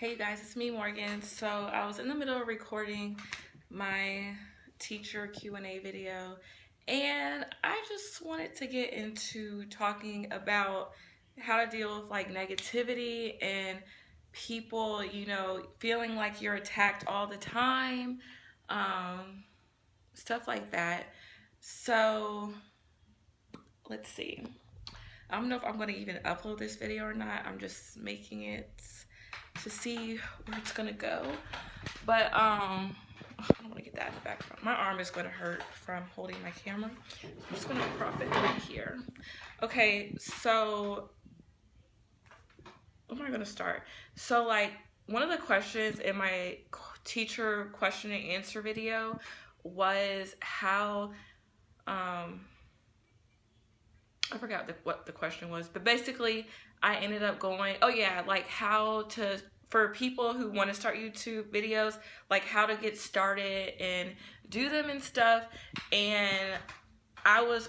Hey guys, it's me Morgan. So I was in the middle of recording my teacher Q&A video and I just wanted to get into talking about how to deal with like negativity and people, feeling like you're attacked all the time, um, stuff like that. So let's see. I don't know if I'm going to even upload this video or not. I'm just making it to see where it's gonna go. But I don't want to get that in the background. My arm is going to hurt from holding my camera. I'm just gonna crop it right here. Okay, so where am I gonna start? So like one of the questions in my teacher question and answer video was how I forgot what the question was, but basically I ended up going, oh yeah, like how to, for people who want to start YouTube videos, like how to get started and do them and stuff. And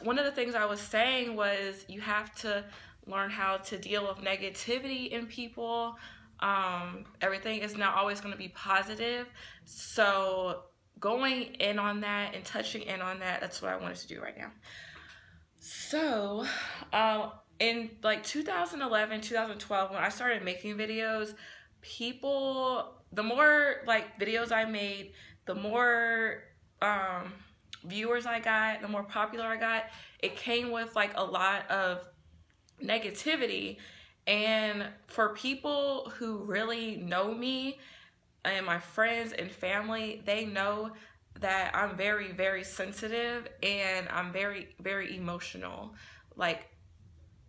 one of the things I was saying was you have to learn how to deal with negativity in people. Everything is not always going to be positive. So going in on that and touching in on that, that's what I wanted to do right now. So, in like 2011, 2012, when I started making videos, the more like videos I made, the more viewers I got, the more popular I got. It came with like a lot of negativity. And for people who really know me and my friends and family, they know that I'm very, very sensitive and I'm very, very emotional. Like,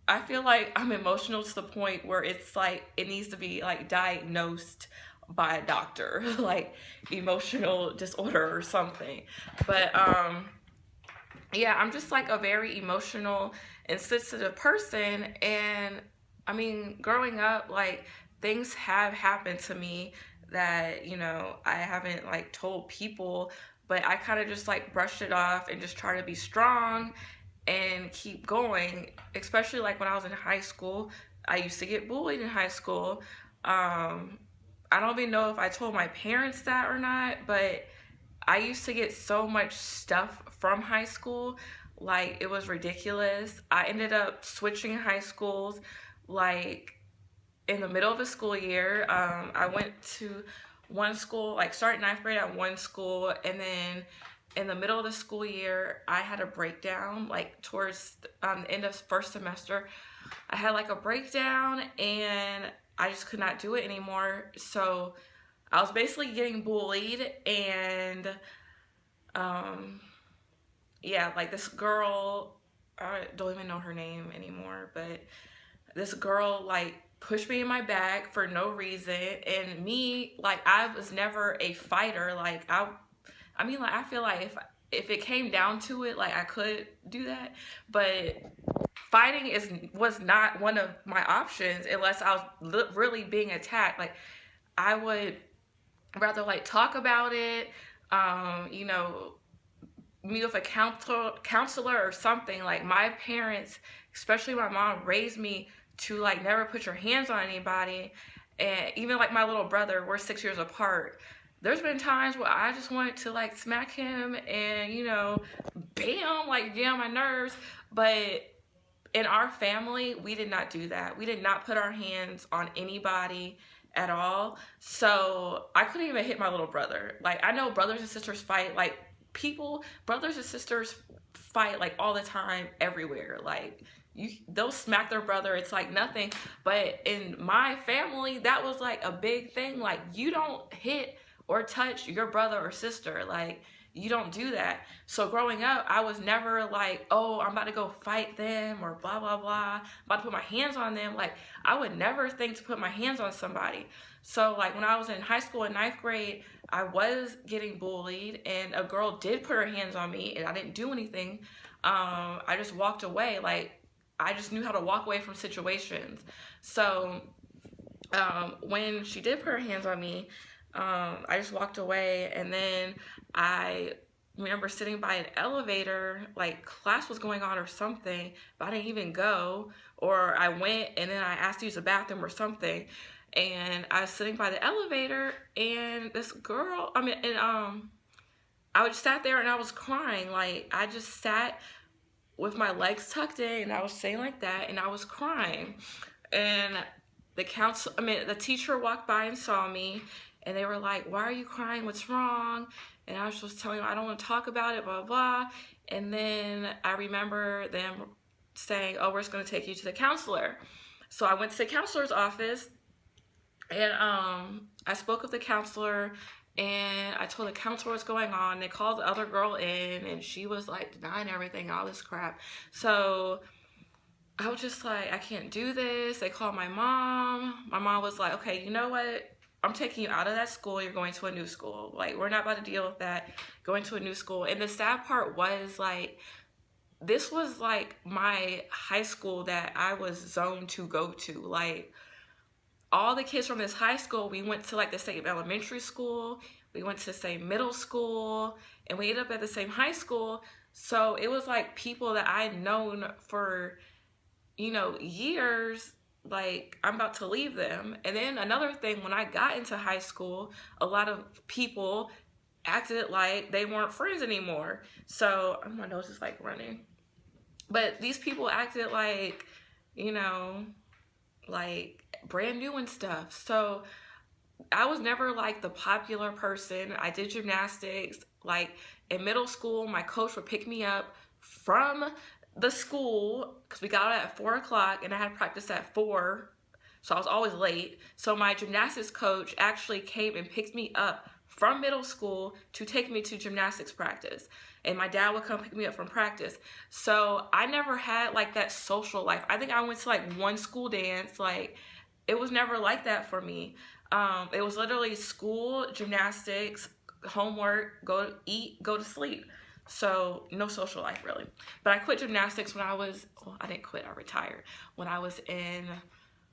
I feel like I'm emotional to the point where it's like it needs to be like diagnosed by a doctor, like emotional disorder or something. But yeah, I'm just like a very emotional and sensitive person. And I mean, growing up, like things have happened to me that, I haven't like told people, but I kind of just like brushed it off and just try to be strong and keep going. Especially like when I was in high school, I used to get bullied in high school. I don't even know if I told my parents that or not, but I used to get so much stuff from high school, like it was ridiculous. I ended up switching high schools, like in the middle of the school year. I went to one school, like started ninth grade at one school, and then in the middle of the school year, I had a breakdown, like towards the end of first semester. I had like a breakdown and I just could not do it anymore. So I was basically getting bullied and yeah, like this girl, I don't even know her name anymore, but this girl like pushed me in my back for no reason. And me, like I was never a fighter. Like I mean, like I feel like if it came down to it, like I could do that, but fighting was not one of my options unless I was really being attacked. Like I would rather like talk about it, you know, meet with a counselor or something. Like my parents, especially my mom, raised me to like never put your hands on anybody. And even like my little brother, we're 6 years apart. There's been times where I just wanted to like smack him and, bam, like get on my nerves. But in our family, we did not do that. We did not put our hands on anybody at all. So I couldn't even hit my little brother. Like I know brothers and sisters fight, like brothers and sisters fight like all the time everywhere. Like they'll smack their brother, it's like nothing. But in my family, that was like a big thing. Like you don't hit or touch your brother or sister. Like you don't do that. So growing up, I was never like, oh, I'm about to go fight them or blah, blah, blah. I'm about to put my hands on them. Like I would never think to put my hands on somebody. So like when I was in high school in ninth grade, I was getting bullied and a girl did put her hands on me and I didn't do anything. I just walked away. Like I just knew how to walk away from situations. So when she did put her hands on me, I just walked away. And then I remember sitting by an elevator, like class was going on or something, but I didn't even go. Or I went and then I asked to use the bathroom or something. and I was sitting by the elevator, and this girl, I just sat there and I was crying. Like, I just sat with my legs tucked in and I was saying like that, and I was crying. And the teacher walked by and saw me, and they were like, "Why are you crying? What's wrong?" And I was just telling them, "I don't want to talk about it, blah, blah, blah." And then I remember them saying, "Oh, we're just going to take you to the counselor." So I went to the counselor's office, and I spoke with the counselor, and I told the counselor what's going on. They called the other girl in, and she was like denying everything, all this crap. So I was just like, I can't do this. They called my mom. My mom was like, "Okay, you know what? I'm taking you out of that school. You're going to a new school. Like, we're not about to deal with that. Going to a new school." And the sad part was, like, this was like my high school that I was zoned to go to. Like, all the kids from this high school, we went to like the same elementary school, we went to the same middle school, and we ended up at the same high school. So it was like people that I'd known for, years. Like, I'm about to leave them. And then another thing, when I got into high school, a lot of people acted like they weren't friends anymore. So my nose is like running. But these people acted like, like brand new and stuff. So I was never like the popular person. I did gymnastics. Like, in middle school, my coach would pick me up from the school because we got out at 4 o'clock and I had practice at 4. So I was always late. So my gymnastics coach actually came and picked me up from middle school to take me to gymnastics practice. And my dad would come pick me up from practice. So I never had like that social life. I think I went to like one school dance. Like, it was never like that for me. It was literally school, gymnastics, homework, go to eat, go to sleep. So no social life really. But I quit gymnastics when I didn't quit, I retired when I was in,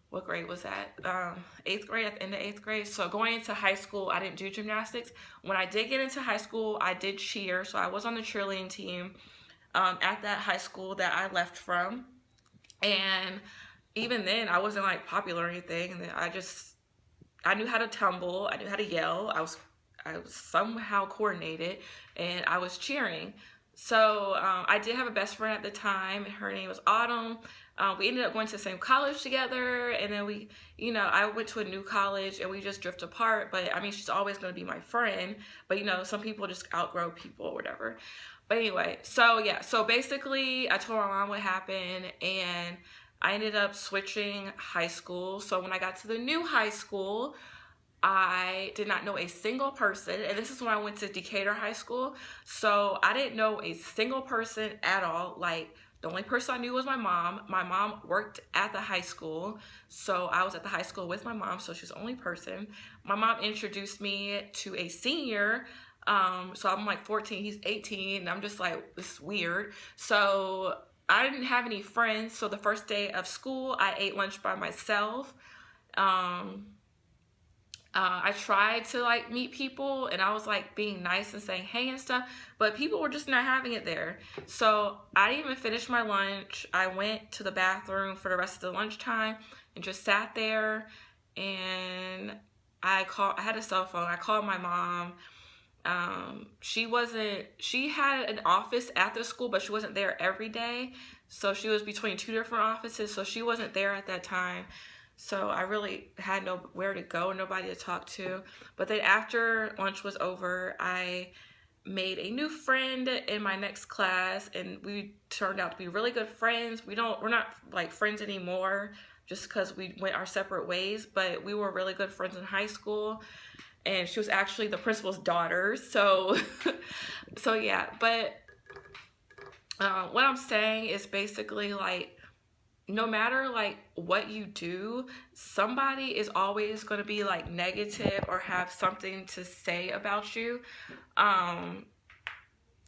what grade was that? 8th grade, at the end of 8th grade. So going into high school, I didn't do gymnastics. When I did get into high school, I did cheer. So I was on the cheerleading team at that high school that I left from. And even then, I wasn't like popular or anything. And then I knew how to tumble. I knew how to yell. I was somehow coordinated, and I was cheering. So I did have a best friend at the time. Her name was Autumn. We ended up going to the same college together, and then I went to a new college, and we just drifted apart. But I mean, she's always going to be my friend. But some people just outgrow people or whatever. But anyway, so basically, I told my mom what happened, and I ended up switching high school. So when I got to the new high school, I did not know a single person, and this is when I went to Decatur High School. So I didn't know a single person at all. Like, the only person I knew was my mom. My mom worked at the high school, so I was at the high school with my mom, so she's the only person. My mom introduced me to a senior. So I'm like 14, he's 18, and I'm just like, this is weird. So I didn't have any friends, so the first day of school, I ate lunch by myself. I tried to like meet people, and I was like being nice and saying hey and stuff, but people were just not having it there. So I didn't even finish my lunch. I went to the bathroom for the rest of the lunchtime and just sat there, and I had a cell phone. I called my mom. She had an office at the school, but she wasn't there every day. So she was between 2 different offices, so she wasn't there at that time. So I really had nowhere to go, nobody to talk to. But then after lunch was over, I made a new friend in my next class, and we turned out to be really good friends. We're not like friends anymore just because we went our separate ways, but we were really good friends in high school. And she was actually the principal's daughter. So yeah. But what I'm saying is basically, like, no matter like what you do, somebody is always going to be like negative or have something to say about you.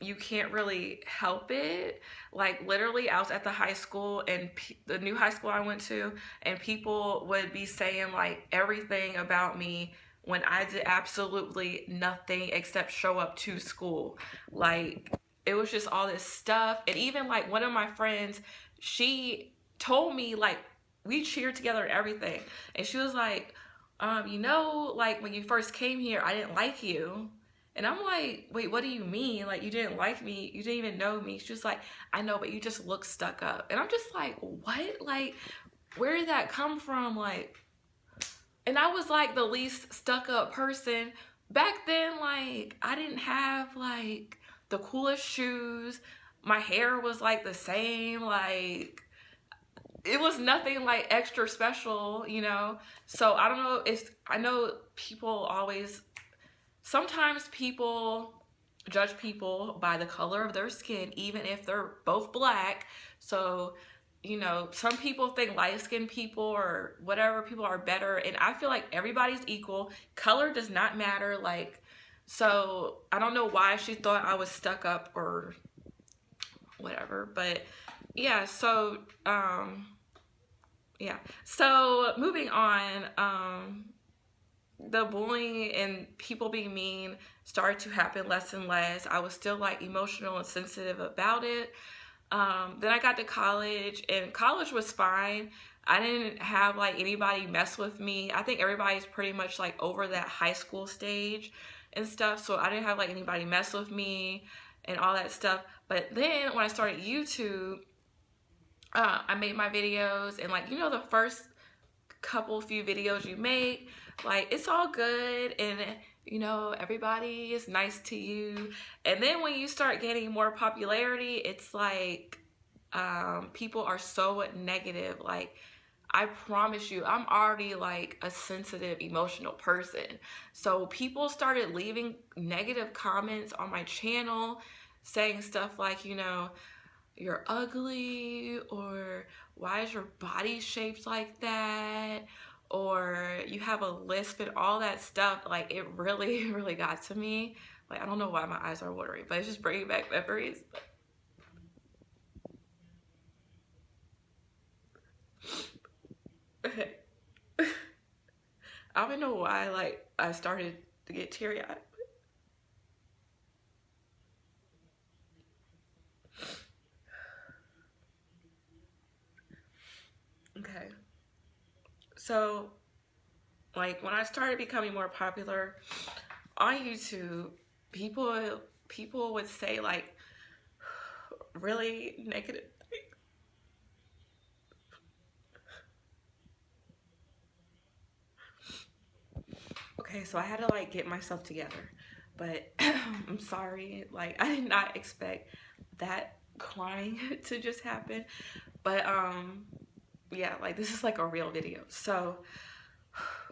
You can't really help it. Like, literally, I was at the high school, and the new high school I went to, and people would be saying like everything about me when I did absolutely nothing except show up to school. Like, it was just all this stuff. And even like one of my friends, she told me, like, we cheered together and everything, and she was like, you know, like when you first came here, I didn't like you. And I'm like, wait, what do you mean? Like, you didn't like me? You didn't even know me. She's like, I know, but you just look stuck up. And I'm just like, what? Like, where did that come from? Like, and I was like the least stuck up person. Back then, like, I didn't have like the coolest shoes. My hair was like the same. Like, it was nothing like extra special, you know? So I don't know if, I know people always, sometimes people judge people by the color of their skin, even if they're both black. So, you know, some people think light-skinned people or whatever people are better, and I feel like everybody's equal. Color does not matter. Like, so I don't know why she thought I was stuck up or whatever, but yeah. So yeah, so moving on, the bullying and people being mean started to happen less and less. I was still like emotional and sensitive about it. Then I got to college, and college was fine. I didn't have like anybody mess with me. I think everybody's pretty much like over that high school stage and stuff, so I didn't have like anybody mess with me and all that stuff. But then when I started YouTube, I made my videos, and like, you know, the first few videos you make, like, it's all good, and you know, everybody is nice to you. And then when you start getting more popularity, it's like people are so negative. Like, I promise you, I'm already like a sensitive, emotional person. So people started leaving negative comments on my channel saying stuff like, you know, you're ugly, or why is your body shaped like that, or you have a lisp, and all that stuff. Like, it really really got to me. Like, I don't know why my eyes are watering, but it's just bringing back memories. Okay. I don't even know why, like, I started to get teary-eyed. Okay, so like when I started becoming more popular on YouTube, people would say like really negative things. Okay, so I had to like get myself together, but I'm sorry, like, I did not expect that crying to just happen. But yeah, like, this is like a real video. So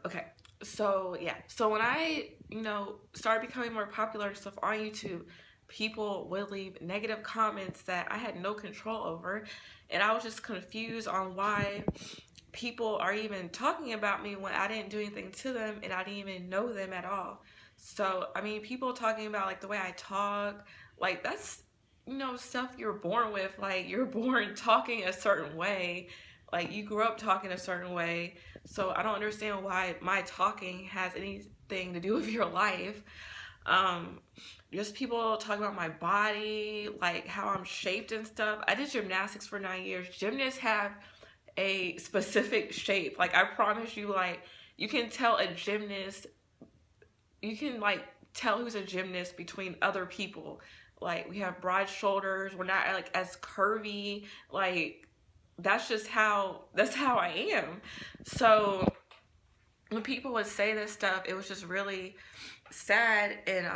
okay, so yeah, so when I, you know, started becoming more popular and stuff on YouTube, people would leave negative comments that I had no control over, and I was just confused on why people are even talking about me when I didn't do anything to them and I didn't even know them at all. So I mean, people talking about like the way I talk, like, that's, you know, stuff you're born with. Like, you're born talking a certain way, like you grew up talking a certain way. So I don't understand why my talking has anything to do with your life. um just people talking about my body, like how I'm shaped and stuff. I did gymnastics for 9 years. Gymnasts have a specific shape. Like, I promise you, like, you can tell a gymnast, you can like tell who's a gymnast between other people. Like, we have broad shoulders, we're not like as curvy. Like, that's how I am. So when people would say this stuff, it was just really sad. And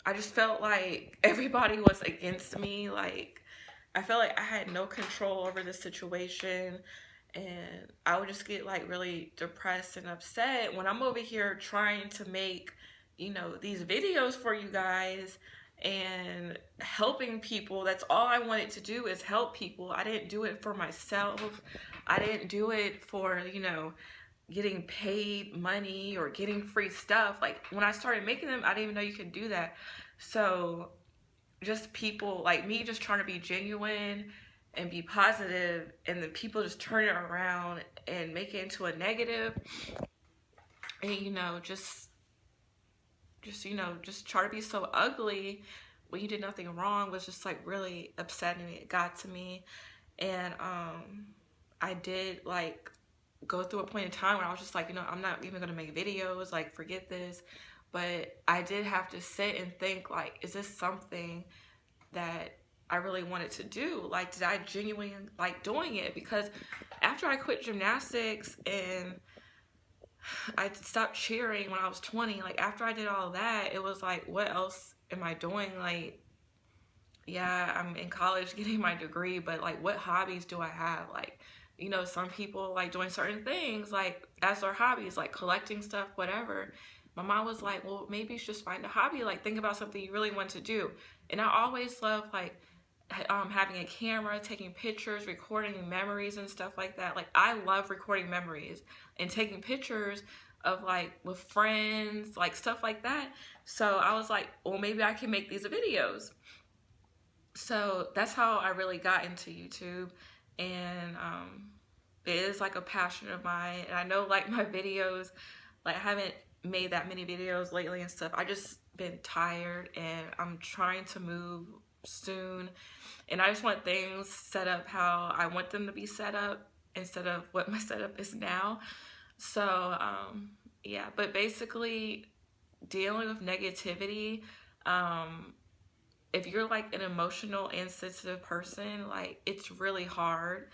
I just felt like everybody was against me. Like, I felt like I had no control over the situation, and I would just get like really depressed and upset when I'm over here trying to make, you know, these videos for you guys and helping people. That's all I wanted to do, is help people. I didn't do it for myself. I didn't do it for, you know, getting paid money or getting free stuff. Like, when I started making them, I didn't even know you could do that. So just people like me just trying to be genuine and be positive, and then people just turn it around and make it into a negative, and you know, just you know, just try to be so ugly when you did nothing wrong, was just like really upsetting. It got to me. And I did like go through a point in time where I was just like, you know, I'm not even gonna make videos, like forget this. But I did have to sit and think, like, is this something that I really wanted to do? Like, did I genuinely like doing it? Because after I quit gymnastics and I stopped cheering when I was 20, like after I did all of that, it was like, what else am I doing? Like, yeah, I'm in college getting my degree, but like what hobbies do I have? Like, you know, some people like doing certain things like as their hobbies, like collecting stuff, whatever. My mom was like, well, maybe you should just find a hobby, like think about something you really want to do. And I always love like having a camera, taking pictures, recording memories and stuff like that. Like I love recording memories and taking pictures of like with friends, like stuff like that. So I was like, well, maybe I can make these videos. So that's how I really got into YouTube. And it is like a passion of mine. And I know like my videos, like I haven't made that many videos lately and stuff. I just been tired and I'm trying to move soon. And I just want things set up how I want them to be set up instead of what my setup is now. So yeah, but basically dealing with negativity, if you're like an emotional and sensitive person, like it's really hard.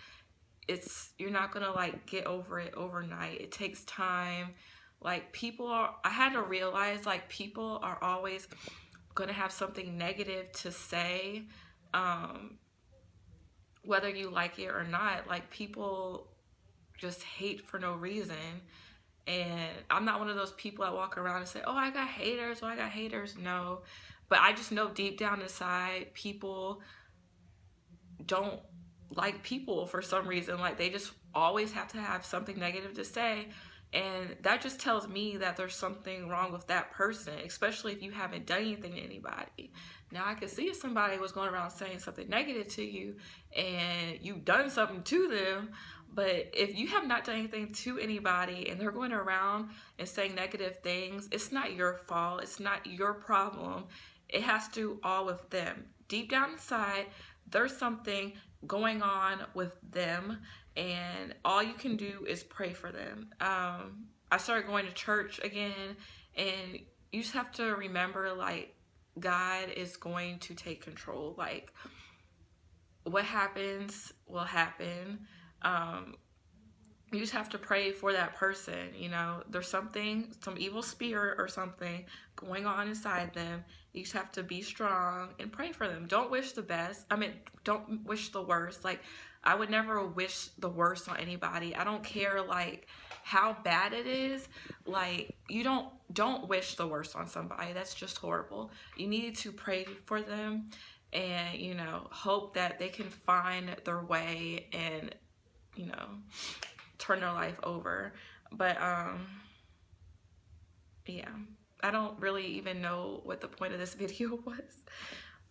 You're not gonna like get over it overnight. It takes time. Like I had to realize like people are always gonna have something negative to say, whether you like it or not. Like people just hate for no reason. And I'm not one of those people that walk around and say, oh, I got haters, oh, I got haters. No. But I just know deep down inside, people don't like people for some reason. Like they just always have to have something negative to say. And that just tells me that there's something wrong with that person, especially if you haven't done anything to anybody. Now I can see if somebody was going around saying something negative to you and you've done something to them, but if you have not done anything to anybody and they're going around and saying negative things, it's not your fault. It's not your problem. It has to do all with them. Deep down inside, there's something going on with them, and all you can do is pray for them. I started going to church again, and you just have to remember, like, God is going to take control. Like, what happens will happen. You just have to pray for that person. You know, there's something, some evil spirit or something going on inside them. You just have to be strong and pray for them. Don't wish the best. I mean, don't wish the worst. Like, I would never wish the worst on anybody. I don't care, like, how bad it is. Like, you don't wish the worst on somebody. That's just horrible. You need to pray for them and, you know, hope that they can find their way and, you know, turn their life over. But yeah, I don't really even know what the point of this video was.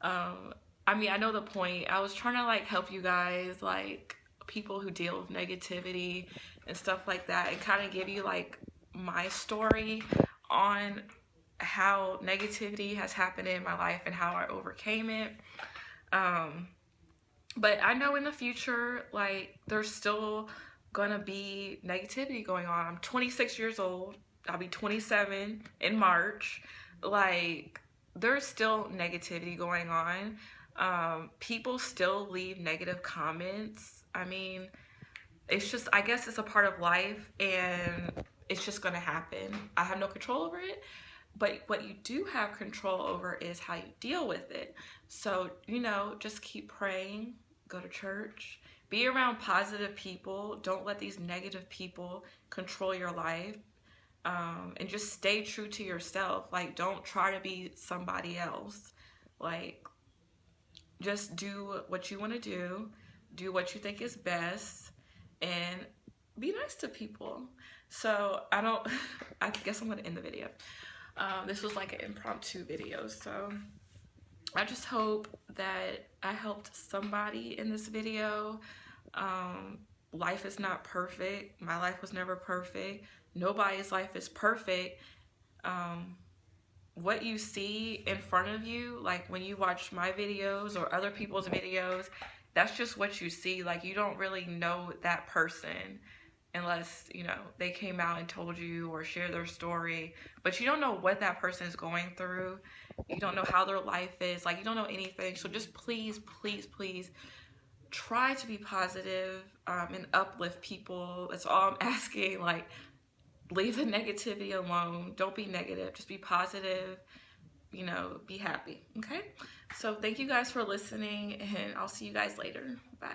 I mean, I know the point. I was trying to like help you guys, like people who deal with negativity and stuff like that, and kind of give you like my story on how negativity has happened in my life and how I overcame it. But I know in the future, like, there's still gonna be negativity going on. I'm 26 years old. I'll be 27 in March. Like, there's still negativity going on. People still leave negative comments. I mean, it's just, I guess it's a part of life and it's just gonna happen. I have no control over it. But what you do have control over is how you deal with it. So, you know, just keep praying, go to church, be around positive people. Don't let these negative people control your life. And just stay true to yourself. Like, don't try to be somebody else. Like, just do what you want to do what you think is best, and be nice to people. So, I guess I'm going to end the video. This was like an impromptu video, so I just hope that I helped somebody in this video. Life is not perfect. My life was never perfect. Nobody's life is perfect. What you see in front of you, like when you watch my videos or other people's videos, that's just what you see. Like, you don't really know that person. unless, you know, they came out and told you or shared their story. But you don't know what that person is going through. You don't know how their life is. Like, you don't know anything. So just please, please, please try to be positive, and uplift people. That's all I'm asking. Like, leave the negativity alone. Don't be negative. Just be positive. You know, be happy. Okay? So thank you guys for listening, and I'll see you guys later. Bye.